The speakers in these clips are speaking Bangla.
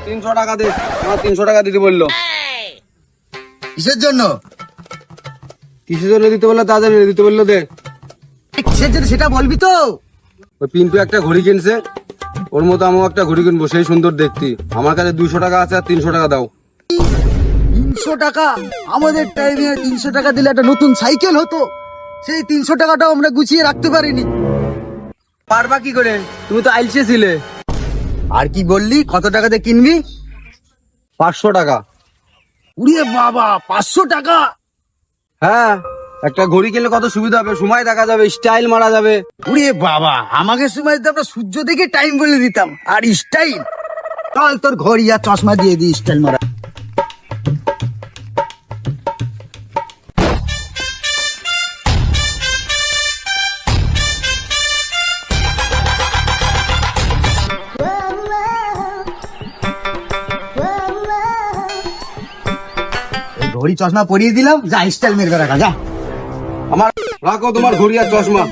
300 টাকা দে, আমার 300 টাকা দিতে বললো। কিসের জন্য? কিসের জন্য দিতে বললো তা জানি না, দিতে বললো দে। কিসের জন্য সেটা বলবি তো? ওই পিন্টু একটা ঘড়ি কিনছে, ওর মতো আমিও একটা ঘড়ি কিনবো, সেই সুন্দর দেখতি। আমার কাছে 200 টাকা আছে, আর 300 টাকা দাও। 300 টাকা? আমাদের টাইমে 300 টাকা দিলে একটা নতুন সাইকেল হতো। সেই 300 টাকাটাও আমরা গুছিয়ে রাখতে পারিনি। পারবা কি করে, তুমি তো আইলসে ছিলে। আর কি বললি, কত টাকাতে কিনবি? 500 টাকা। উড়িয়ে বাবা, 500 টাকা? হ্যাঁ, একটা ঘড়ি কিনলে কত সুবিধা হবে, সময় দেখা যাবে, স্টাইল মারা যাবে। উড়িয়ে বাবা, আমাকে সময় দিতে আমরা সূর্য দেখে টাইম বলে দিতাম, আর স্টাইল? চল তোর ঘড়ি আর চশমা দিয়ে দিই স্টাইল মারা। ঘড়ি চশমা পরিয়ে দিলাম, যা স্টাইল মেরে রাখা যা। আমার রাখো তোমার ঘড়ি আর চশমা,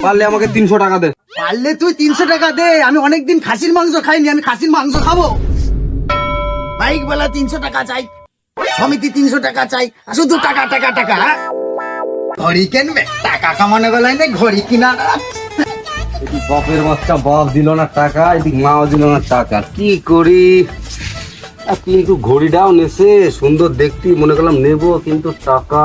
পারলে আমাকে 300 টাকা দে। পারলে তুই 300 টাকা দে, আমি অনেকদিন খাসির মাংস খাইনি, আমি খাসির মাংস খাবো। বাইক বেলা 300 টাকা চাই, সমিতি 300 টাকা চাই, আর শুধু টাকা টাকা টাকা। হ্যাঁ? ঘড়ি কিনবে, টাকা কামানো বেলায় নেই ঘড়ি কিনা। এদিক বাপের বাচ্চা, বাপ দিল না টাকা, এদিক মাও দিল না টাকা, কি করি? কিন্তু ঘড়িটাও নেছে, সুন্দর দেখতি, মনে করলাম নেবো, কিন্তু টাকা